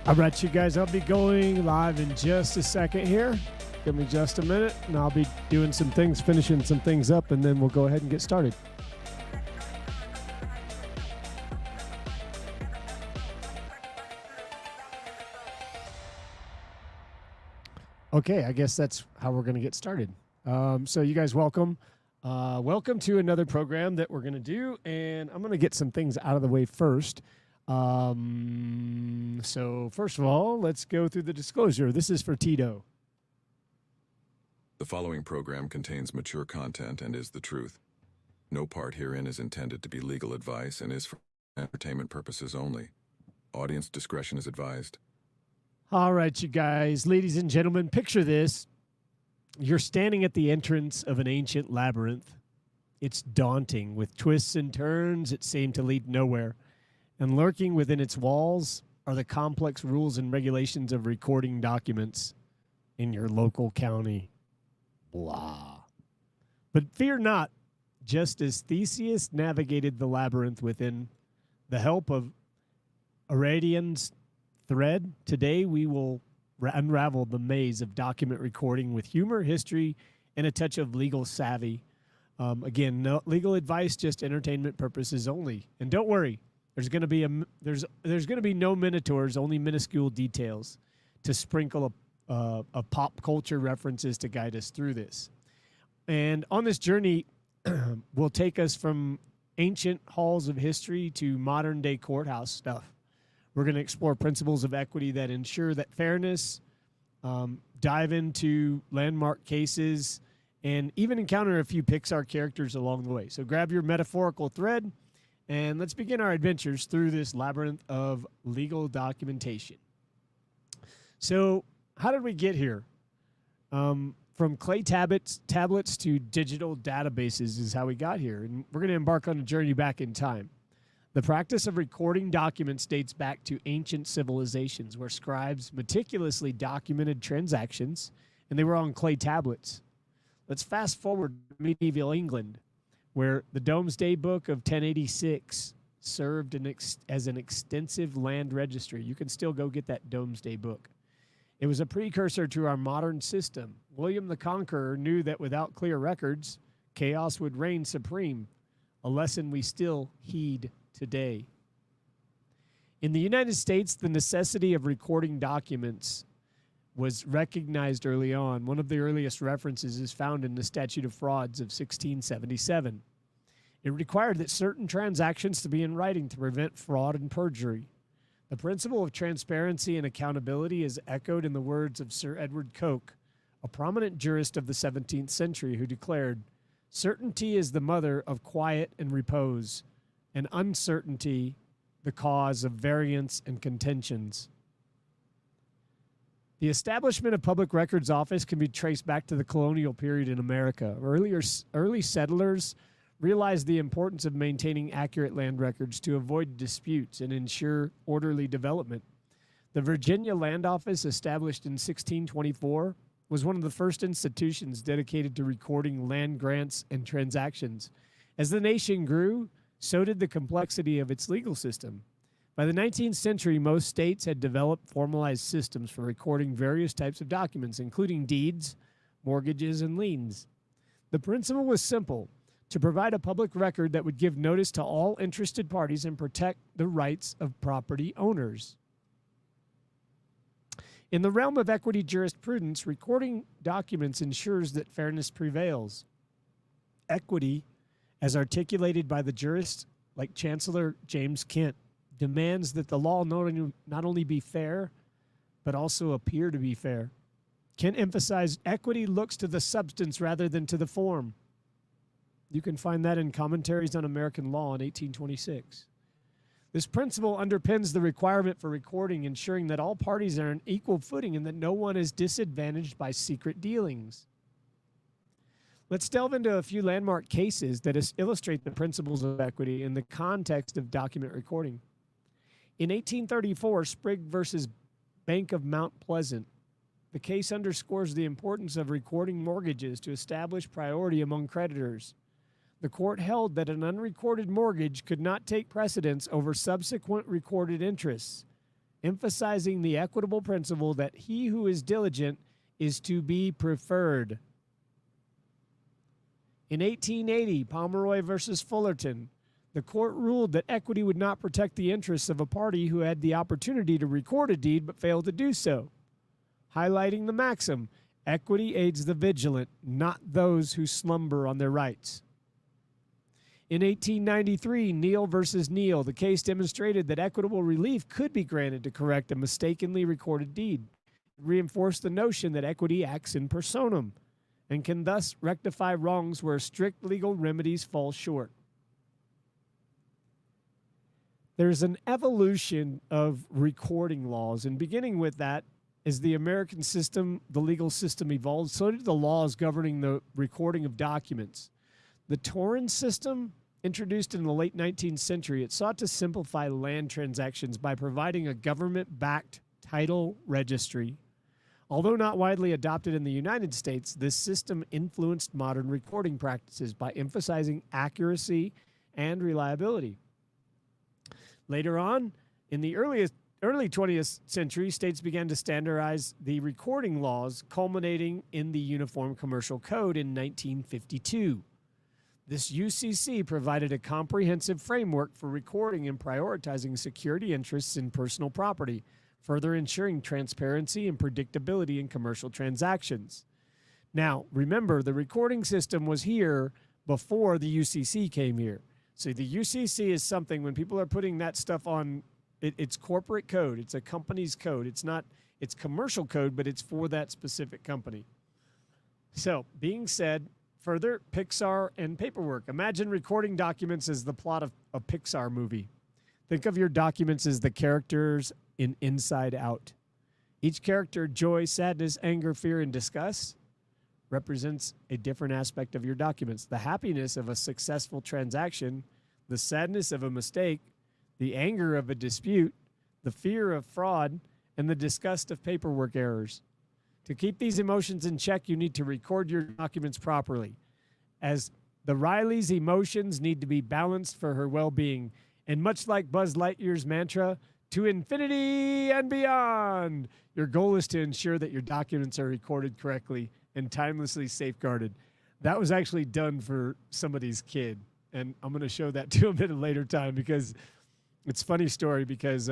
All right, you guys, I'll be going live in just a second here. Give me just a minute, and I'll be doing some things, finishing some things up, and then we'll go ahead and get started. Okay, I guess that's how we're going to get started. So you guys, welcome. Welcome to another program that we're going to do, and I'm going to get some things out of the way first. So first of all, let's go through the disclosure. This is for Tito. The following program contains mature content and is the truth. No part herein is intended to be legal advice and is for entertainment purposes only. Audience discretion is advised. All right, you guys, ladies and gentlemen, picture this. You're standing at the entrance of an ancient labyrinth. It's daunting with twists and turns that seem to lead nowhere. And lurking within its walls are the complex rules and regulations of recording documents in your local county. Blah. But fear not, just as Theseus navigated the labyrinth within the help of Ariadne's thread, today we will unravel the maze of document recording with humor, history, and a touch of legal savvy. Again, no legal advice, just entertainment purposes only. And don't worry, there's going to be no minotaurs, only minuscule details to sprinkle a pop culture references to guide us through this. And on this journey will take us from ancient halls of history to modern day courthouse stuff. We're going to explore principles of equity that ensure that fairness, dive into landmark cases, and even encounter a few Pixar characters along the way. So grab your metaphorical thread, and let's begin our adventures through this labyrinth of legal documentation. So how did we get here? From clay tablets to digital databases is how we got here. And we're going to embark on a journey back in time. The practice of recording documents dates back to ancient civilizations where scribes meticulously documented transactions, and they were on clay tablets. Let's fast forward to medieval England, where the Domesday Book of 1086 served as an extensive land registry. You can still go get that Domesday Book. It was a precursor to our modern system. William the Conqueror knew that without clear records, chaos would reign supreme, a lesson we still heed today. In the United States, the necessity of recording documents was recognized early on. One of the earliest references is found in the Statute of Frauds of 1677. It required that certain transactions to be in writing to prevent fraud and perjury. The principle of transparency and accountability is echoed in the words of Sir Edward Coke, a prominent jurist of the 17th century who declared, "Certainty is the mother of quiet and repose, and uncertainty the cause of variance and contentions." The establishment of Public Records Office can be traced back to the colonial period in America. Early settlers realized the importance of maintaining accurate land records to avoid disputes and ensure orderly development. The Virginia Land Office, established in 1624, was one of the first institutions dedicated to recording land grants and transactions. As the nation grew, so did the complexity of its legal system. By the 19th century, most states had developed formalized systems for recording various types of documents, including deeds, mortgages, and liens. The principle was simple: to provide a public record that would give notice to all interested parties and protect the rights of property owners. In the realm of equity jurisprudence, recording documents ensures that fairness prevails. Equity, as articulated by the jurists like Chancellor James Kent, demands that the law not only be fair, but also appear to be fair. Kent emphasized equity looks to the substance rather than to the form. You can find that in Commentaries on American Law in 1826. This principle underpins the requirement for recording, ensuring that all parties are on equal footing and that no one is disadvantaged by secret dealings. Let's delve into a few landmark cases that illustrate the principles of equity in the context of document recording. In 1834, Sprigg versus Bank of Mount Pleasant. The case underscores the importance of recording mortgages to establish priority among creditors. The court held that an unrecorded mortgage could not take precedence over subsequent recorded interests, emphasizing the equitable principle that he who is diligent is to be preferred. In 1880, Pomeroy versus Fullerton, the court ruled that equity would not protect the interests of a party who had the opportunity to record a deed but failed to do so, highlighting the maxim, equity aids the vigilant, not those who slumber on their rights. In 1893, Neal versus Neal, the case demonstrated that equitable relief could be granted to correct a mistakenly recorded deed. It reinforced the notion that equity acts in personam and can thus rectify wrongs where strict legal remedies fall short. There's an evolution of recording laws, and beginning with that, as the American system, the legal system evolved, so did the laws governing the recording of documents. The Torrens system, introduced in the late 19th century, it sought to simplify land transactions by providing a government-backed title registry. Although not widely adopted in the United States, this system influenced modern recording practices by emphasizing accuracy and reliability. Later on, in the early 20th century, states began to standardize the recording laws, culminating in the Uniform Commercial Code in 1952. This UCC provided a comprehensive framework for recording and prioritizing security interests in personal property, further ensuring transparency and predictability in commercial transactions. Now, remember, the recording system was here before the UCC came here. So the UCC is something, when people are putting that stuff on, it's corporate code. It's a company's code. It's commercial code, but it's for that specific company. So, being said, further, Pixar and paperwork. Imagine recording documents as the plot of a Pixar movie. Think of your documents as the characters in Inside Out. Each character, joy, sadness, anger, fear, and disgust, represents a different aspect of your documents. The happiness of a successful transaction, the sadness of a mistake, the anger of a dispute, the fear of fraud, and the disgust of paperwork errors. To keep these emotions in check, you need to record your documents properly, as the Riley's emotions need to be balanced for her well-being. And much like Buzz Lightyear's mantra, to infinity and beyond, your goal is to ensure that your documents are recorded correctly and timelessly safeguarded. That was actually done for somebody's kid, and I'm going to show that to him at a later time, because it's a funny story, because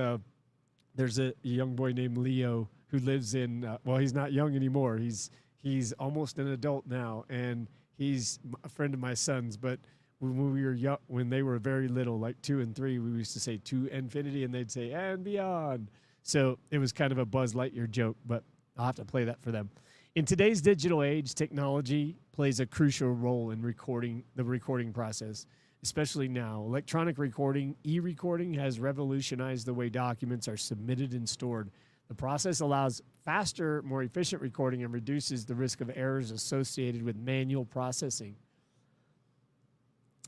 there's a young boy named Leo who lives in, well, he's not young anymore. He's almost an adult now, and he's a friend of my son's. But when we were young, when they were very little, like 2 and 3, we used to say to infinity, and they'd say and beyond. So it was kind of a Buzz Lightyear joke, but I'll have to play that for them. In today's digital age, technology plays a crucial role in the recording process, especially now. Electronic recording, e-recording, has revolutionized the way documents are submitted and stored. The process allows faster, more efficient recording and reduces the risk of errors associated with manual processing.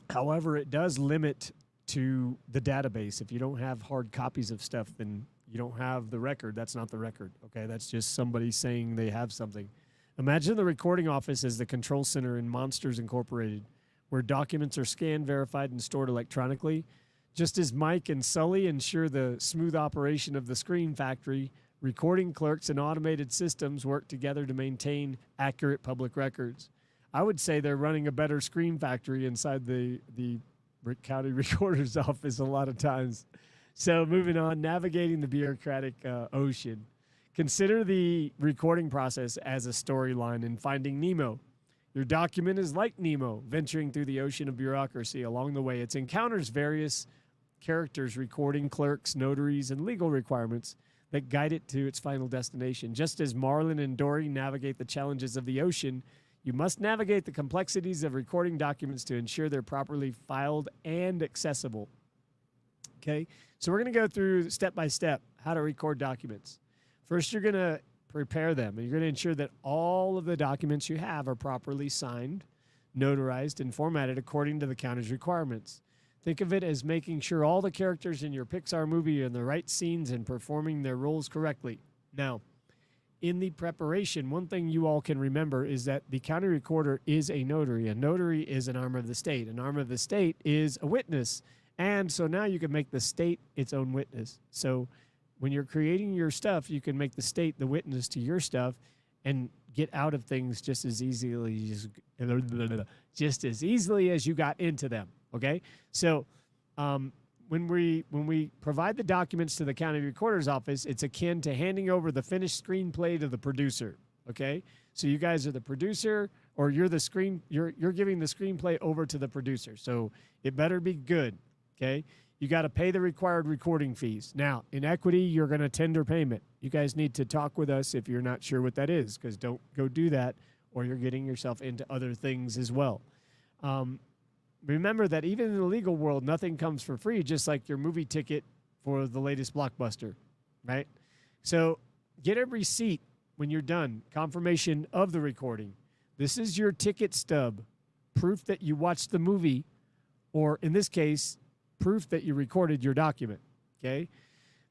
However, it does limit to the database. If you don't have hard copies of stuff, then you don't have the record. That's not the record, okay? That's just somebody saying they have something. Imagine the recording office as the control center in Monsters Incorporated, where documents are scanned, verified, and stored electronically. Just as Mike and Sully ensure the smooth operation of the Screen Factory, recording clerks and automated systems work together to maintain accurate public records. I would say they're running a better Screen Factory inside the county recorder's office a lot of times. So moving on, navigating the bureaucratic ocean. Consider the recording process as a storyline in Finding Nemo. Your document is like Nemo, venturing through the ocean of bureaucracy. Along the way, it encounters various characters, recording clerks, notaries, and legal requirements that guide it to its final destination. Just as Marlin and Dory navigate the challenges of the ocean, you must navigate the complexities of recording documents to ensure they're properly filed and accessible. Okay, so we're going to go through step by step how to record documents. First, you're going to prepare them, and you're going to ensure that all of the documents you have are properly signed, notarized, and formatted according to the county's requirements. Think of it as making sure all the characters in your Pixar movie are in the right scenes and performing their roles correctly. Now, in the preparation, one thing you all can remember is that the county recorder is a notary. A notary is an arm of the state. An arm of the state is a witness. And so now you can make the state its own witness. So when you're creating your stuff, you can make the state the witness to your stuff and get out of things just as easily as you got into them. Okay, so when we provide the documents to the county recorder's office, it's akin to handing over the finished screenplay to the producer. Okay, so you guys are the producer, or you're giving the screenplay over to the producer. So it better be good. Okay, you got to pay the required recording fees. Now, in equity, you're going to tender payment. You guys need to talk with us if you're not sure what that is, because don't go do that, or you're getting yourself into other things as well. Remember that even in the legal world, nothing comes for free, just like your movie ticket for the latest blockbuster, right? So get a receipt when you're done, confirmation of the recording. This is your ticket stub, proof that you watched the movie, or in this case, proof that you recorded your document, okay?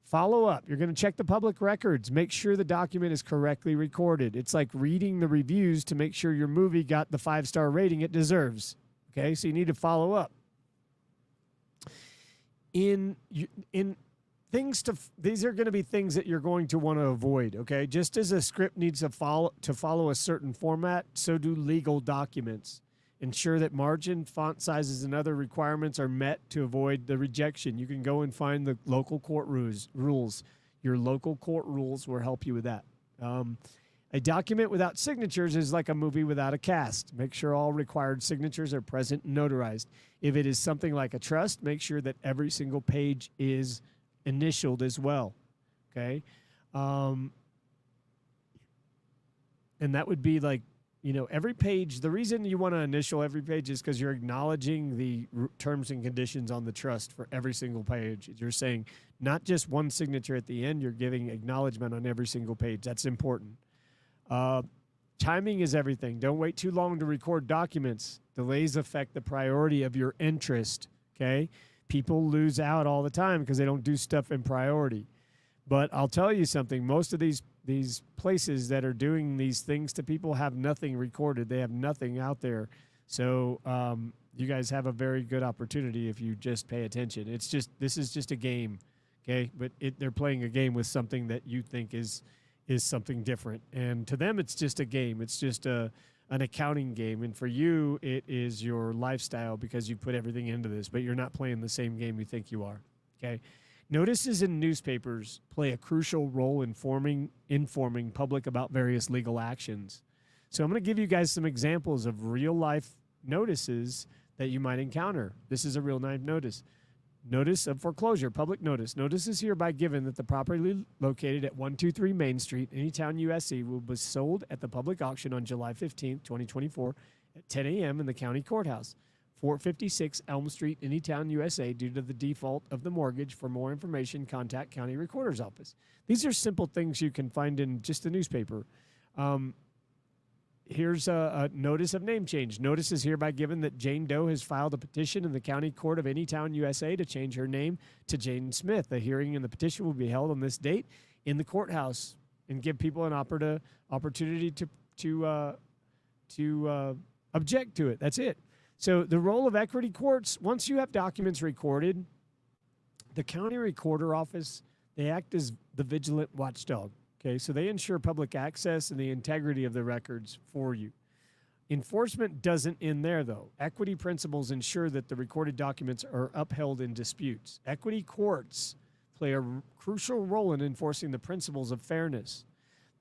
Follow up. You're going to check the public records. Make sure the document is correctly recorded. It's like reading the reviews to make sure your movie got the 5-star rating it deserves. Okay, so you need to follow up. These are going to be things that you're going to want to avoid. Okay, just as a script needs to follow a certain format, so do legal documents. Ensure that margin, font sizes, and other requirements are met to avoid the rejection. You can go and find the local court rules. Your local court rules will help you with that. A document without signatures is like a movie without a cast. Make sure all required signatures are present and notarized. If it is something like a trust, make sure that every single page is initialed as well. Okay? And that would be like, every page. The reason you want to initial every page is because you're acknowledging the terms and conditions on the trust for every single page. You're saying not just one signature at the end, you're giving acknowledgement on every single page. That's important. Timing is everything. Don't wait too long to record documents. Delays affect the priority of your interest, okay? People lose out all the time because they don't do stuff in priority. But I'll tell you something. Most of these places that are doing these things to people have nothing recorded. They have nothing out there. So you guys have a very good opportunity if you just pay attention. This is just a game, okay? But they're playing a game with something that you think is something different. And to them, it's just a game. It's just an accounting game. And for you, it is your lifestyle because you put everything into this, but you're not playing the same game you think you are, okay? Notices in newspapers play a crucial role in informing public about various legal actions. So I'm going to give you guys some examples of real-life notices that you might encounter. This is a real-life notice. Notice of foreclosure, public notice. Notice is hereby given that the property located at 123 Main Street, Anytown, USA, will be sold at the public auction on July 15, 2024 at 10 a.m. in the county courthouse, 456 Elm Street, Anytown, USA, due to the default of the mortgage. For more information, contact County Recorder's Office. These are simple things you can find in just the newspaper. Here's a notice of name change. Notice is hereby given that Jane Doe has filed a petition in the County Court of Anytown, USA to change her name to Jane Smith. A hearing in the petition will be held on this date in the courthouse and give people an opportunity to object to it. That's it. So the role of equity courts, once you have documents recorded, the County Recorder Office, they act as the vigilant watchdog. Okay, so they ensure public access and the integrity of the records for you. Enforcement doesn't end there, though. Equity principles ensure that the recorded documents are upheld in disputes. Equity courts play a crucial role in enforcing the principles of fairness.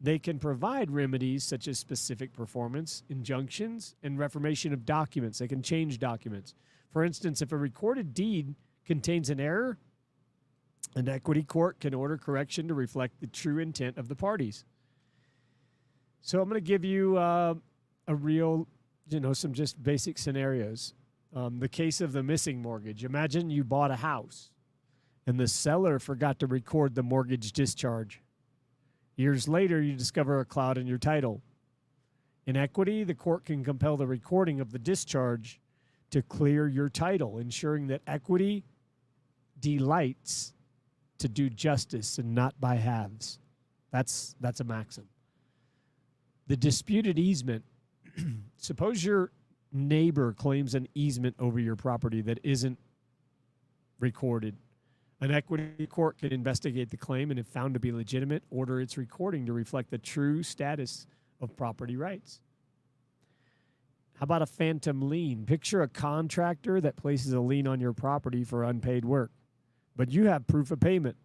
They can provide remedies such as specific performance, injunctions, and reformation of documents. They can change documents. For instance, if a recorded deed contains an error, an equity court can order correction to reflect the true intent of the parties. So I'm going to give you a real, some just basic scenarios. The case of the missing mortgage. Imagine you bought a house and the seller forgot to record the mortgage discharge. Years later, you discover a cloud in your title. In equity, the court can compel the recording of the discharge to clear your title, ensuring that equity delights to do justice and not by halves. That's a maxim. The disputed easement. Suppose your neighbor claims an easement over your property that isn't recorded. An equity court can investigate the claim and, if found to be legitimate, order its recording to reflect the true status of property rights. How about a phantom lien? Picture a contractor that places a lien on your property for unpaid work, but you have proof of payment.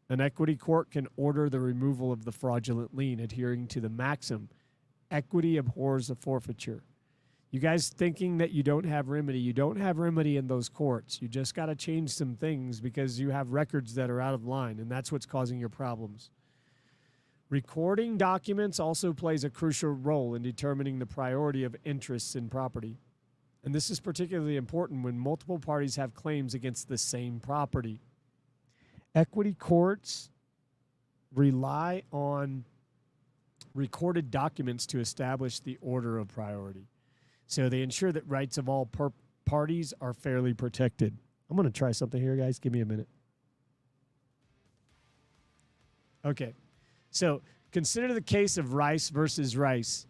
An equity court can order the removal of the fraudulent lien, adhering to the maxim, equity abhors a forfeiture. You guys thinking that you don't have remedy, you don't have remedy in those courts. You just got to change some things because you have records that are out of line, and that's what's causing your problems. Recording documents also plays a crucial role in determining the priority of interests in property. And this is particularly important when multiple parties have claims against the same property. Equity courts rely on recorded documents to establish the order of priority. So they ensure that rights of all parties are fairly protected. I'm going to try something here, guys. Give me a minute. Okay. So consider the case of Rice versus Rice,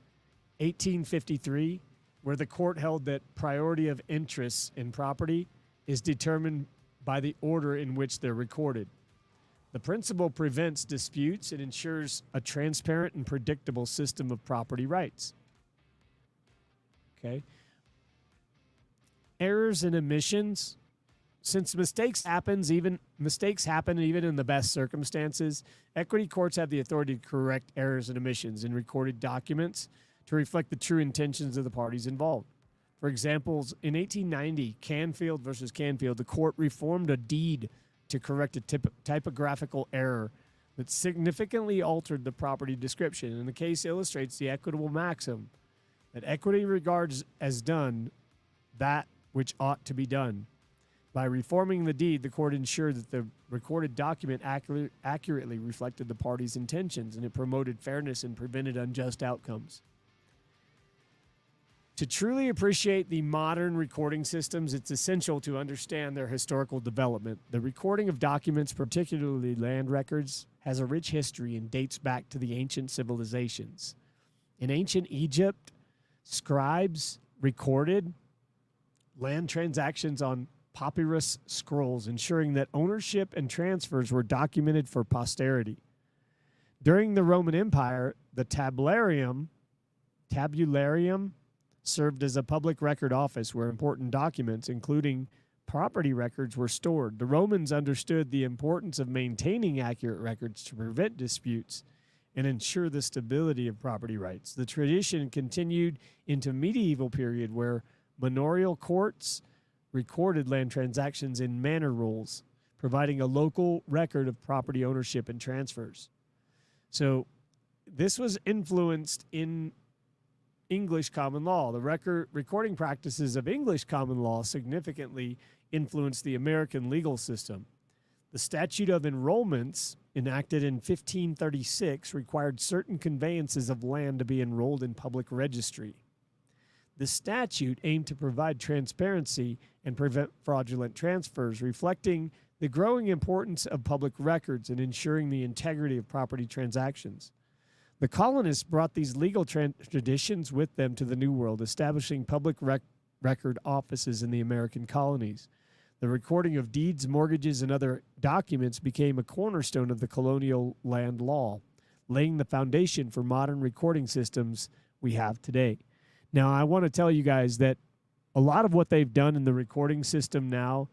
1853, where the court held that priority of interests in property is determined by the order in which they're recorded. The principle prevents disputes and ensures a transparent and predictable system of property rights. Okay. Errors and omissions. Since mistakes happen even in the best circumstances, equity courts have the authority to correct errors and omissions in recorded documents to reflect the true intentions of the parties involved. For example, in 1890, Canfield versus Canfield, the court reformed a deed to correct a typographical error that significantly altered the property description. And the case illustrates the equitable maxim that equity regards as done that which ought to be done. By reforming the deed, the court ensured that the recorded document accurately reflected the parties' intentions, and it promoted fairness and prevented unjust outcomes. To truly appreciate the modern recording systems, it's essential to understand their historical development. The recording of documents, particularly land records, has a rich history and dates back to the ancient civilizations. In ancient Egypt, scribes recorded land transactions on papyrus scrolls, ensuring that ownership and transfers were documented for posterity. During the Roman Empire, the tabularium served as a public record office where important documents, including property records, were stored. The Romans understood the importance of maintaining accurate records to prevent disputes and ensure the stability of property rights. The tradition continued into medieval period, where manorial courts recorded land transactions in manor rolls, providing a local record of property ownership and transfers. So this was influenced in English common law. The recording practices of English common law significantly influenced the American legal system. The Statute of Enrollments, enacted in 1536, required certain conveyances of land to be enrolled in public registry. The statute aimed to provide transparency and prevent fraudulent transfers, reflecting the growing importance of public records and ensuring the integrity of property transactions. The colonists brought these legal traditions with them to the New World, establishing public record offices in the American colonies. The recording of deeds, mortgages, and other documents became a cornerstone of the colonial land law, laying the foundation for modern recording systems we have today. Now, I want to tell you guys that a lot of what they've done in the recording system now,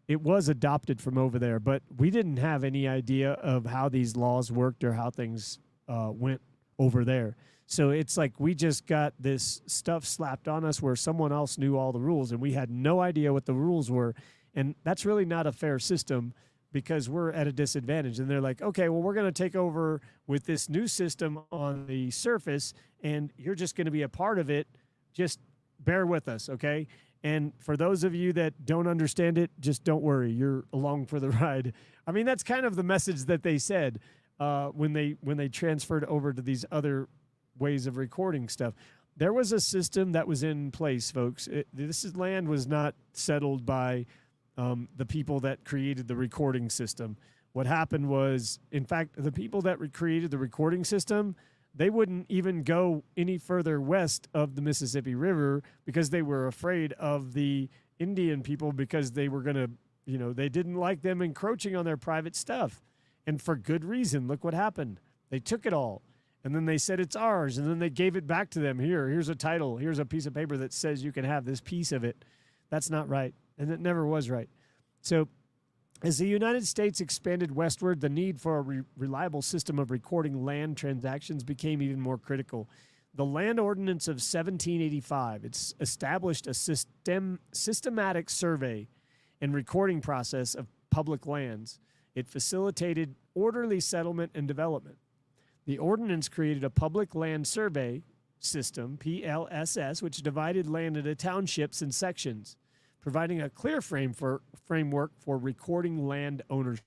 it was adopted from over there, but we didn't have any idea of how these laws worked or how things went over there. So it's like we just got this stuff slapped on us where someone else knew all the rules and we had no idea what the rules were. And that's really not a fair system because we're at a disadvantage. And they're like, okay, well, we're going to take over with this new system on the surface and you're just going to be a part of it. Just bear with us, okay? And for those of you that don't understand it, just don't worry. You're along for the ride. I mean, that's kind of the message that they said when they transferred over to these other ways of recording stuff. There was a system that was in place, folks. This land was not settled by the people that created the recording system. What happened was, in fact, the people that created the recording system, they wouldn't even go any further west of the Mississippi River because they were afraid of the Indian people because they were going to They didn't like them encroaching on their private stuff. And for good reason. Look what happened. They took it all. And then they said it's ours. And then they gave it back to them. Here's a title. Here's a piece of paper that says you can have this piece of it. That's not right. And it never was right. So as the United States expanded westward, the need for a reliable system of recording land transactions became even more critical. The Land Ordinance of 1785, it's established a systematic survey and recording process of public lands. It facilitated orderly settlement and development. The ordinance created a public land survey system, PLSS, which divided land into townships and sections, providing a clear framework for recording land ownership.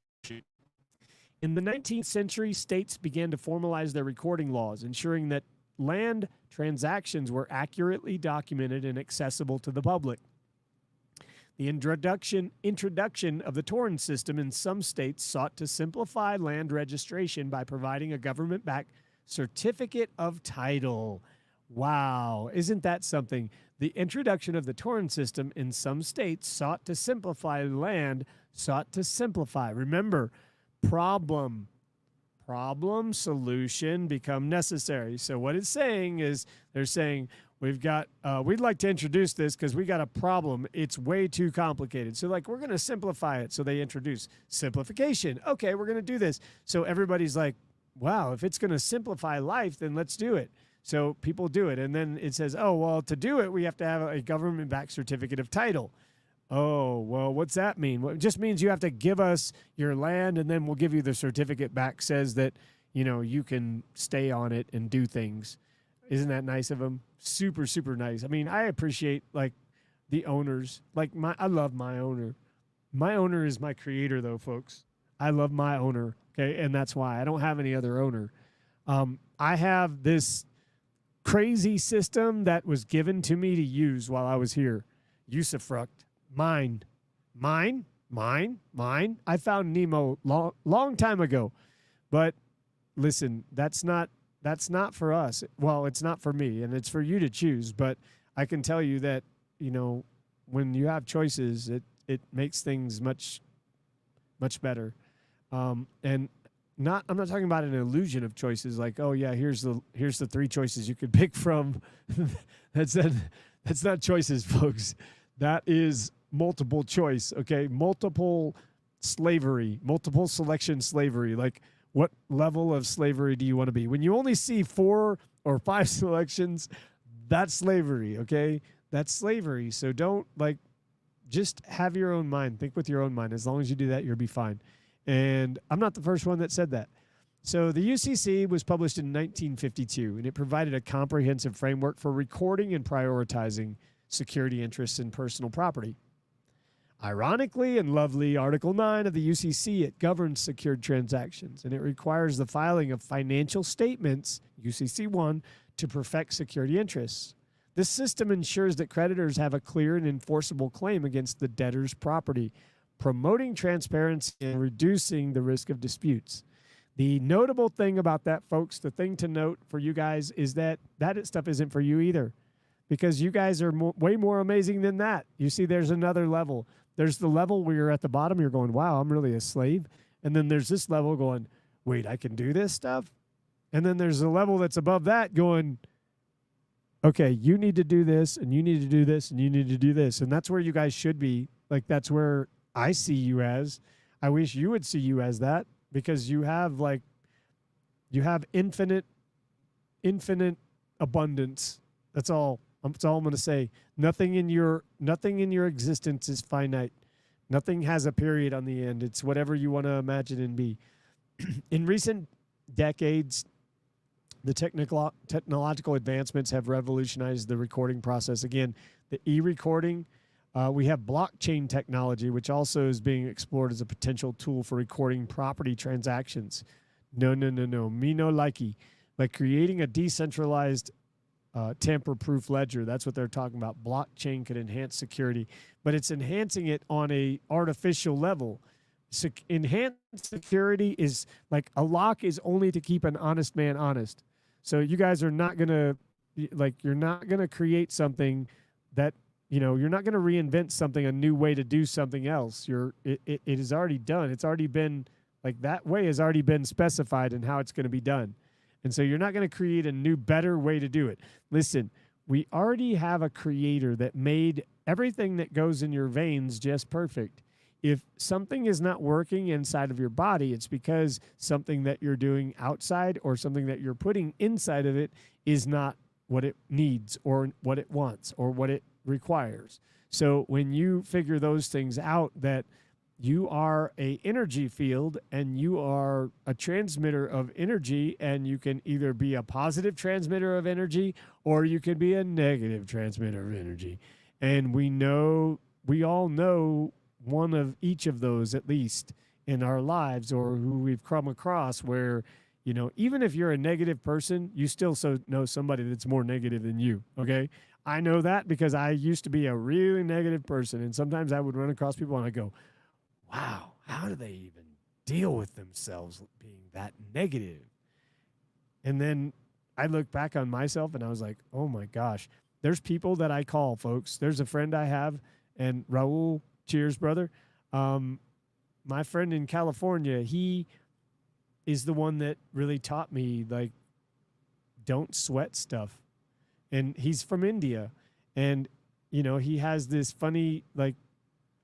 In the 19th century, states began to formalize their recording laws, ensuring that land transactions were accurately documented and accessible to the public. The introduction of the Torrens system in some states sought to simplify land registration by providing a government-backed certificate of title. Wow, isn't that something? The introduction of the Torrens system in some states sought to simplify land, Remember, problem, solution become necessary. So what it's saying is they're saying, we'd like to introduce this because we got a problem. It's way too complicated. So we're going to simplify it. So they introduce simplification. Okay, we're going to do this. So everybody's like, wow, if it's going to simplify life, then let's do it. So people do it. And then it says, oh, well, to do it, we have to have a government-backed certificate of title. Oh, well, what's that mean? Well, it just means you have to give us your land, and then we'll give you the certificate back, says that, you can stay on it and do things. Isn't that nice of them? Super, super nice. I mean, I appreciate the owners. I love my owner. My owner is my creator, though, folks. I love my owner. Okay, and that's why I don't have any other owner. I have this crazy system that was given to me to use while I was here. Usufruct. Mine. I found Nemo long time ago, but listen, that's not for us. Well, it's not for me, and it's for you to choose. But I can tell you that, when you have choices, it makes things much, much better. And I'm not talking about an illusion of choices. Like, oh yeah, here's the three choices you could pick from. That's not choices, folks. That is multiple choice. Okay, multiple selection slavery. Like, what level of slavery do you want to be? When you only see 4 or 5 selections, that's slavery, okay? That's slavery. So don't, just have your own mind. Think with your own mind. As long as you do that, you'll be fine. And I'm not the first one that said that. So the UCC was published in 1952, and it provided a comprehensive framework for recording and prioritizing security interests in personal property. Ironically and lovely, Article 9 of the UCC, it governs secured transactions, and it requires the filing of financial statements, UCC 1, to perfect security interests. This system ensures that creditors have a clear and enforceable claim against the debtor's property, promoting transparency and reducing the risk of disputes. The notable thing about that, folks, the thing to note for you guys is that stuff isn't for you either, because you guys are way more amazing than that. You see, there's another level. There's the level where you're at the bottom, you're going, wow, I'm really a slave. And then there's this level going, wait, I can do this stuff? And then there's a level that's above that going, okay, you need to do this, and you need to do this, and you need to do this. And that's where you guys should be. That's where I see you as. I wish you would see you as that, because you have infinite abundance. That's all I'm going to say. Nothing in your existence is finite. Nothing has a period on the end. It's whatever you want to imagine and be. In recent decades, the technological advancements have revolutionized the recording process. Again, the e-recording. We have blockchain technology, which also is being explored as a potential tool for recording property transactions. No. Me no likey. By creating a decentralized tamper-proof ledger. That's what they're talking about. Blockchain could enhance security, but it's enhancing it on a artificial level. Enhanced security is like a lock is only to keep an honest man honest. So you guys are not gonna you're not gonna create something that you're not going to reinvent something, a new way to do something else. It is already done. It's already been, like, that way has already been specified in how it's going to be done. And so you're not going to create a new, better way to do it. Listen, we already have a creator that made everything that goes in your veins just perfect. If something is not working inside of your body, it's because something that you're doing outside or something that you're putting inside of it is not what it needs or what it wants or what it requires. So when you figure those things out, that you are a energy field and you are a transmitter of energy, and you can either be a positive transmitter of energy or you can be a negative transmitter of energy. And we all know one of each of those, at least in our lives, or who we've come across, where, even if you're a negative person, you still know somebody that's more negative than you. Okay. I know that because I used to be a really negative person. And sometimes I would run across people and I go, wow, how do they even deal with themselves being that negative? And then I look back on myself and I was like, oh my gosh, there's people that I call, folks. There's a friend I have, and Raul, cheers, brother. My friend in California, he is the one that really taught me, like, don't sweat stuff. And he's from India. And, he has this funny, like,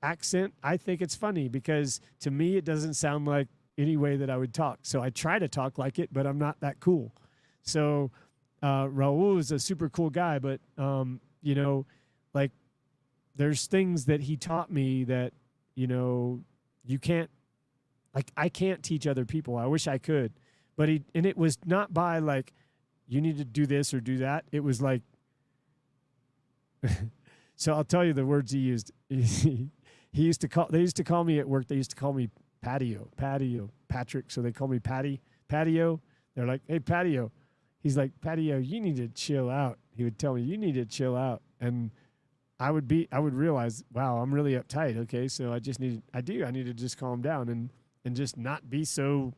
accent. I think it's funny because to me, it doesn't sound like any way that I would talk. So I try to talk like it, but I'm not that cool. So Raul is a super cool guy, but, like, there's things that he taught me that, you can't, like, I can't teach other people. I wish I could, but and it was not by, like, you need to do this or do that. It was like, so I'll tell you the words he used. They used to call me at work. They used to call me Patio, Patrick. So they call me Patio. They're like, hey, Patio. He's like, Patio, you need to chill out. He would tell me, you need to chill out. And I would realize, wow, I'm really uptight. Okay. So I need to just calm down and just not be so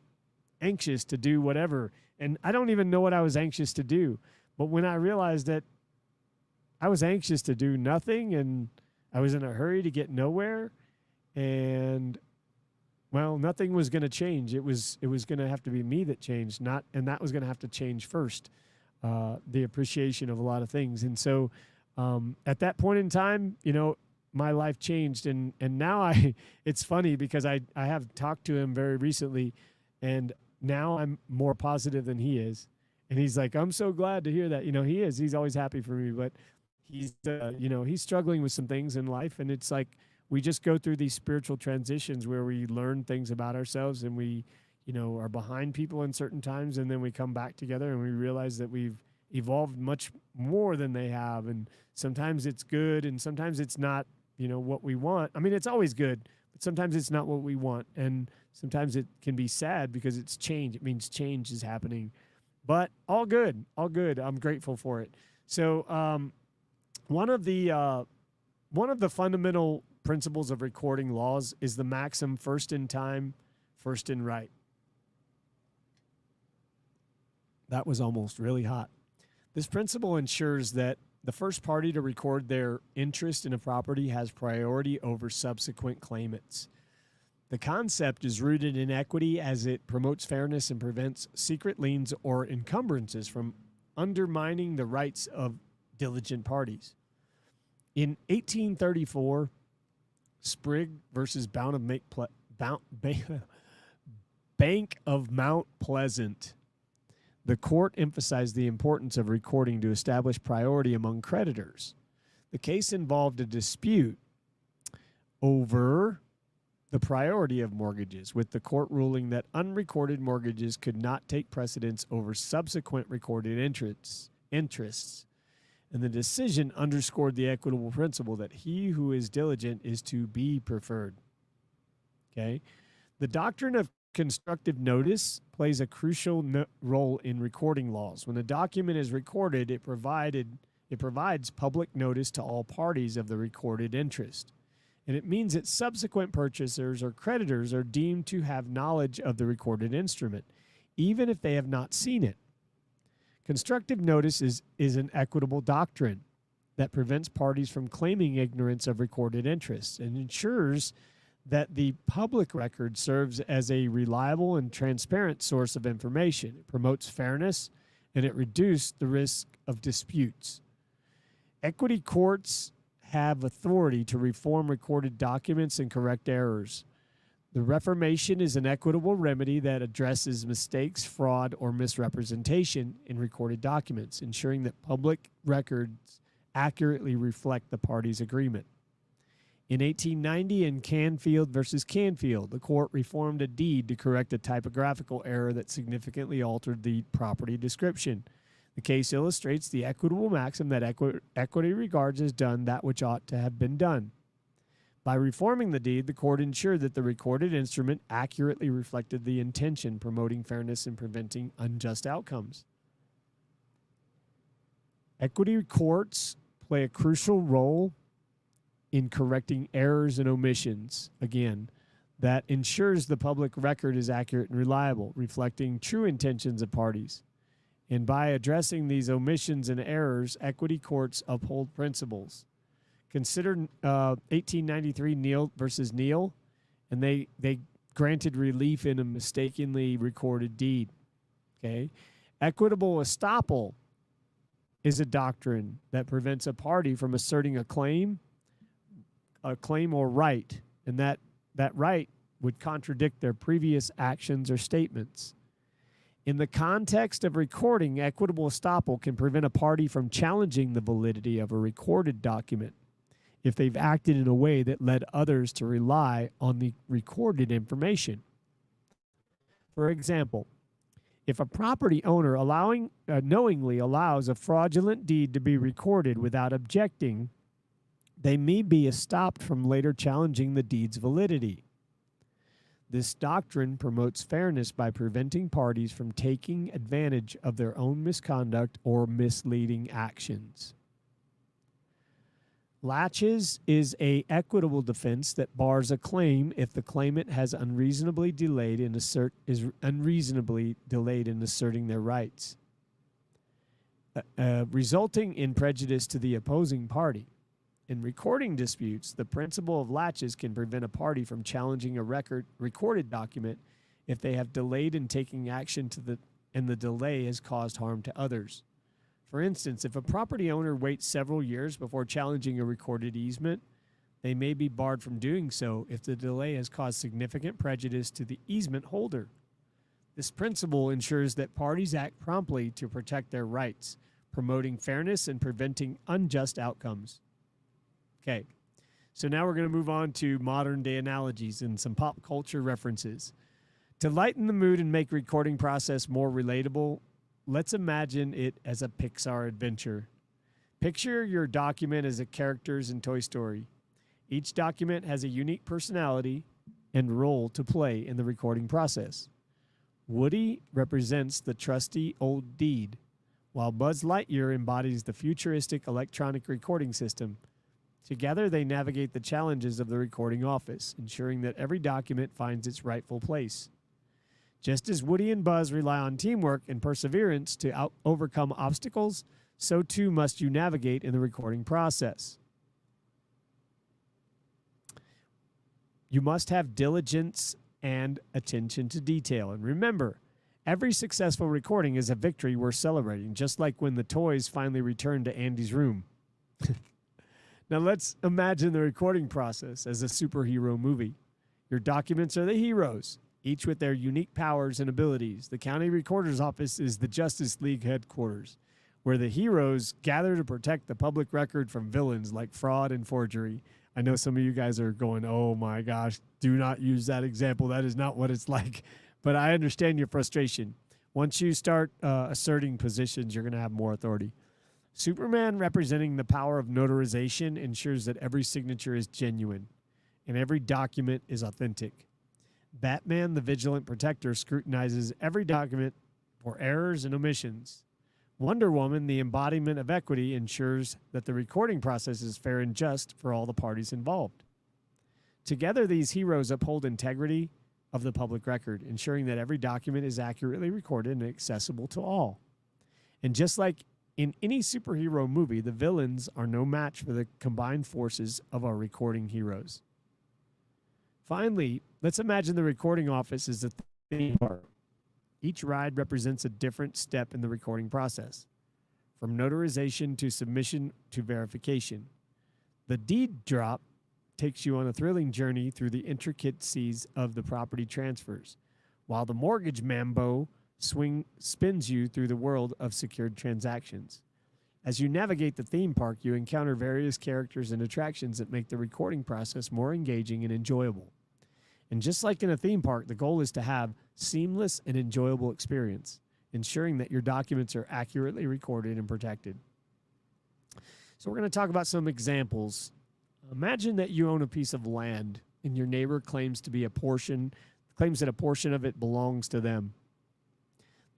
anxious to do whatever. And I don't even know what I was anxious to do. But when I realized that I was anxious to do nothing and I was in a hurry to get nowhere, and, well, nothing was going to change. It was going to have to be me that changed, and that was going to have to change first, the appreciation of a lot of things. And so at that point in time, my life changed. And now it's funny because I have talked to him very recently, and now I'm more positive than he is. And he's like, I'm so glad to hear that. He's always happy for me, but he's struggling with some things in life. And it's like, we just go through these spiritual transitions where we learn things about ourselves, and we, are behind people in certain times. And then we come back together and we realize that we've evolved much more than they have. And sometimes it's good and sometimes it's not, what we want. I mean, it's always good, but sometimes it's not what we want. And sometimes it can be sad because it's change. It means change is happening, but all good, all good. I'm grateful for it. So, one of the fundamental principles of recording laws is the maxim first in time, first in right. That was almost really hot. This principle ensures that the first party to record their interest in a property has priority over subsequent claimants. The concept is rooted in equity as it promotes fairness and prevents secret liens or encumbrances from undermining the rights of diligent parties. In 1834, Sprigg versus Bank of Mount Pleasant, the court emphasized the importance of recording to establish priority among creditors. The case involved a dispute over the priority of mortgages, with the court ruling that unrecorded mortgages could not take precedence over subsequent recorded interests. And the decision underscored the equitable principle that he who is diligent is to be preferred. Okay? The doctrine of constructive notice plays a crucial role in recording laws. When a document is recorded, it provides public notice to all parties of the recorded interest. And it means that subsequent purchasers or creditors are deemed to have knowledge of the recorded instrument, even if they have not seen it. Constructive notice is an equitable doctrine. that prevents parties from claiming ignorance of recorded interests and ensures that the public record serves as a reliable and transparent source of information. It promotes fairness and it reduces the risk of disputes. Equity courts have authority to reform recorded documents and correct errors. The reformation is an equitable remedy that addresses mistakes, fraud, or misrepresentation in recorded documents, ensuring that public records accurately reflect the parties' agreement. In 1890, in Canfield versus Canfield, the court reformed a deed to correct a typographical error that significantly altered the property description. The case illustrates the equitable maxim that equity regards as done that which ought to have been done. By reforming the deed, the court ensured that the recorded instrument accurately reflected the intention, promoting fairness and preventing unjust outcomes. Equity courts play a crucial role in correcting errors and omissions, again, that ensures the public record is accurate and reliable, reflecting true intentions of parties. And by addressing these omissions and errors, equity courts uphold principles. Consider 1893 Neal versus Neal, and they granted relief in a mistakenly recorded deed. Okay, equitable estoppel is a doctrine that prevents a party from asserting a claim or right, and that right would contradict their previous actions or statements. In the context of recording, equitable estoppel can prevent a party from challenging the validity of a recorded document if they've acted in a way that led others to rely on the recorded information. For example, if a property owner knowingly allows a fraudulent deed to be recorded without objecting, they may be estopped from later challenging the deed's validity. This doctrine promotes fairness by preventing parties from taking advantage of their own misconduct or misleading actions. Laches is an equitable defense that bars a claim if the claimant has unreasonably delayed in asserting their rights, resulting in prejudice to the opposing party. In recording disputes, the principle of laches can prevent a party from challenging a recorded document if they have delayed in taking action and the delay has caused harm to others. For instance, if a property owner waits several years before challenging a recorded easement, they may be barred from doing so if the delay has caused significant prejudice to the easement holder. This principle ensures that parties act promptly to protect their rights, promoting fairness and preventing unjust outcomes. Okay, so now we're going to move on to modern day analogies and some pop culture references. To lighten the mood and make recording process more relatable, let's imagine it as a Pixar adventure. Picture your document as the characters in Toy Story. Each document has a unique personality and role to play in the recording process. Woody represents the trusty old deed, while Buzz Lightyear embodies the futuristic electronic recording system. Together, they navigate the challenges of the recording office, ensuring that every document finds its rightful place. Just as Woody and Buzz rely on teamwork and perseverance to overcome obstacles, so too must you navigate in the recording process. You must have diligence and attention to detail. And remember, every successful recording is a victory worth celebrating, just like when the toys finally returned to Andy's room. Now let's imagine the recording process as a superhero movie. Your documents are the heroes, each with their unique powers and abilities. The county recorder's office is the Justice League headquarters, where the heroes gather to protect the public record from villains like fraud and forgery. I know some of you guys are going, oh my gosh, do not use that example. That is not what it's like. But I understand your frustration. Once you start asserting positions, you're going to have more authority. Superman, representing the power of notarization, ensures that every signature is genuine and every document is authentic. Batman, the vigilant protector, scrutinizes every document for errors and omissions. Wonder Woman, the embodiment of equity, ensures that the recording process is fair and just for all the parties involved. Together, these heroes uphold integrity of the public record, ensuring that every document is accurately recorded and accessible to all. And just like In any superhero movie, the villains are no match for the combined forces of our recording heroes. Finally, let's imagine the recording office is a theme park. Each ride represents a different step in the recording process, from notarization to submission to verification. The deed drop takes you on a thrilling journey through the intricacies of the property transfers, while the mortgage mambo spins you through the world of secured transactions. As you navigate the theme park, you encounter various characters and attractions that make the recording process more engaging and enjoyable. And just like in a theme park, the goal is to have seamless and enjoyable experience, ensuring that your documents are accurately recorded and protected. So we're going to talk about some examples. Imagine that you own a piece of land and your neighbor claims that a portion of it belongs to them.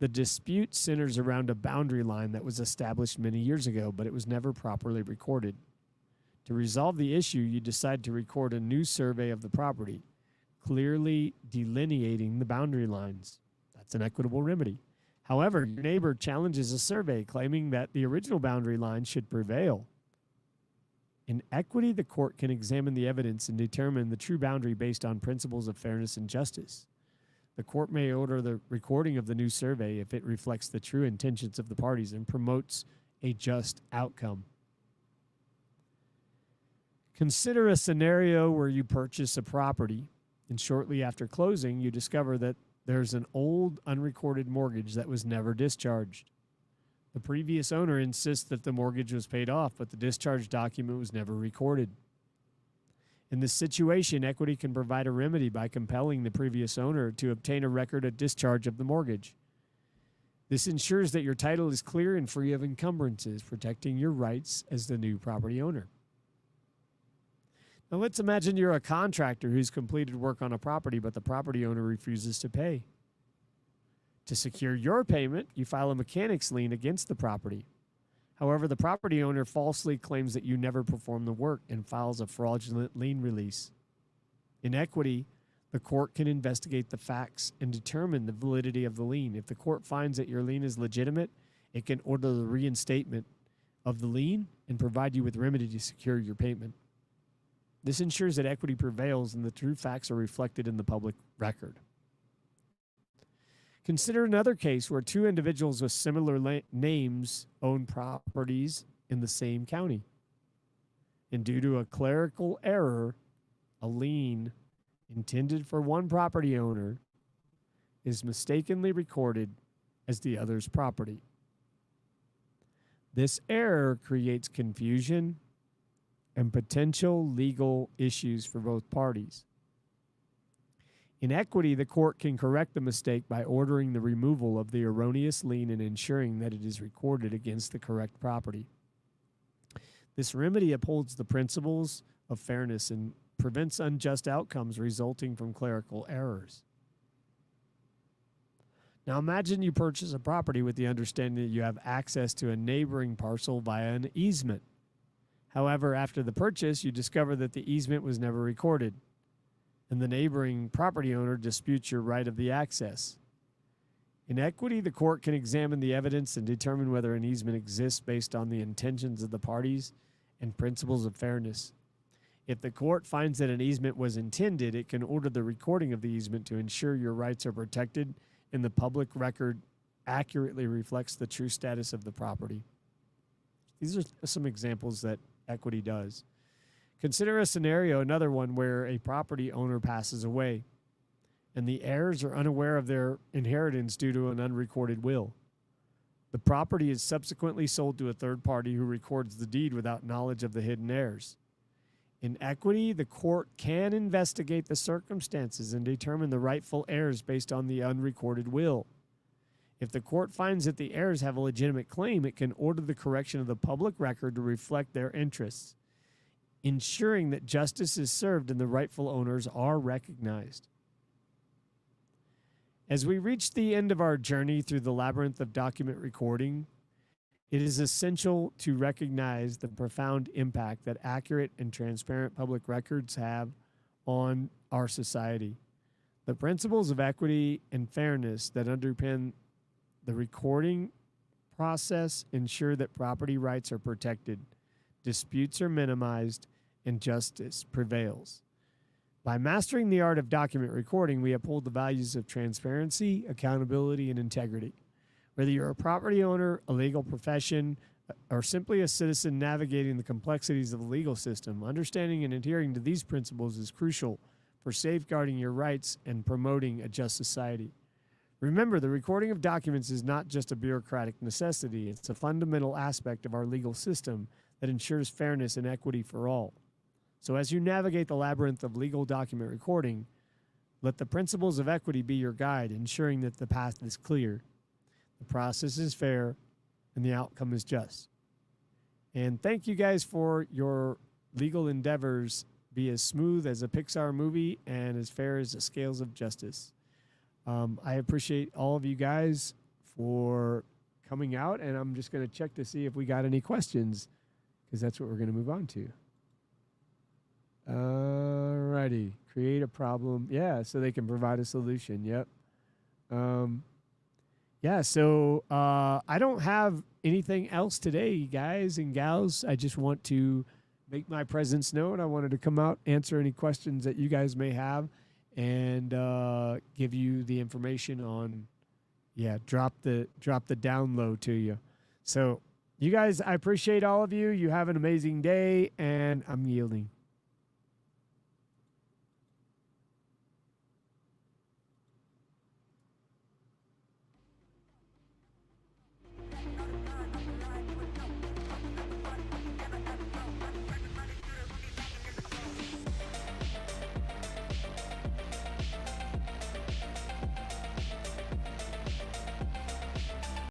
The dispute centers around a boundary line that was established many years ago, but it was never properly recorded. To resolve the issue, you decide to record a new survey of the property, clearly delineating the boundary lines. That's an equitable remedy. However, your neighbor challenges a survey, claiming that the original boundary line should prevail. In equity, the court can examine the evidence and determine the true boundary based on principles of fairness and justice. The court may order the recording of the new survey if it reflects the true intentions of the parties and promotes a just outcome. Consider a scenario where you purchase a property, and shortly after closing, you discover that there's an old unrecorded mortgage that was never discharged. The previous owner insists that the mortgage was paid off, but the discharge document was never recorded. In this situation, equity can provide a remedy by compelling the previous owner to obtain a record of discharge of the mortgage. This ensures that your title is clear and free of encumbrances, protecting your rights as the new property owner. Now let's imagine you're a contractor who's completed work on a property, but the property owner refuses to pay. To secure your payment, you file a mechanics lien against the property. However, the property owner falsely claims that you never performed the work and files a fraudulent lien release. In equity, the court can investigate the facts and determine the validity of the lien. If the court finds that your lien is legitimate, it can order the reinstatement of the lien and provide you with remedy to secure your payment. This ensures that equity prevails and the true facts are reflected in the public record. Consider another case where two individuals with similar names own properties in the same county. And due to a clerical error, a lien intended for one property owner is mistakenly recorded as the other's property. This error creates confusion and potential legal issues for both parties. In equity, the court can correct the mistake by ordering the removal of the erroneous lien and ensuring that it is recorded against the correct property. This remedy upholds the principles of fairness and prevents unjust outcomes resulting from clerical errors. Now imagine you purchase a property with the understanding that you have access to a neighboring parcel via an easement. However, after the purchase, you discover that the easement was never recorded, and the neighboring property owner disputes your right of the access. In equity, the court can examine the evidence and determine whether an easement exists based on the intentions of the parties and principles of fairness. If the court finds that an easement was intended, it can order the recording of the easement to ensure your rights are protected and the public record accurately reflects the true status of the property. These are some examples that equity does. Consider a scenario, another one, where a property owner passes away and the heirs are unaware of their inheritance due to an unrecorded will. The property is subsequently sold to a third party who records the deed without knowledge of the hidden heirs. In equity, the court can investigate the circumstances and determine the rightful heirs based on the unrecorded will. If the court finds that the heirs have a legitimate claim, it can order the correction of the public record to reflect their interests, ensuring that justice is served and the rightful owners are recognized. As we reach the end of our journey through the labyrinth of document recording, it is essential to recognize the profound impact that accurate and transparent public records have on our society. The principles of equity and fairness that underpin the recording process ensure that property rights are protected, disputes are minimized, and justice prevails. By mastering the art of document recording, we uphold the values of transparency, accountability, and integrity. Whether you're a property owner, a legal profession, or simply a citizen navigating the complexities of the legal system, understanding and adhering to these principles is crucial for safeguarding your rights and promoting a just society. Remember, the recording of documents is not just a bureaucratic necessity, it's a fundamental aspect of our legal system that ensures fairness and equity for all. So as you navigate the labyrinth of legal document recording, let the principles of equity be your guide, ensuring that the path is clear, the process is fair, and the outcome is just. And thank you guys for your legal endeavors. Be as smooth as a Pixar movie and as fair as the scales of justice. I appreciate all of you guys for coming out, and I'm just going to check to see if we got any questions, because that's what we're going to move on to. Alrighty, create a problem. Yeah, so they can provide a solution. Yep. Yeah, so I don't have anything else today, guys and gals. I just want to make my presence known. I wanted to come out, answer any questions that you guys may have, and give you the information on, drop the down low to you. So you guys, I appreciate all of you. You have an amazing day, and I'm yielding.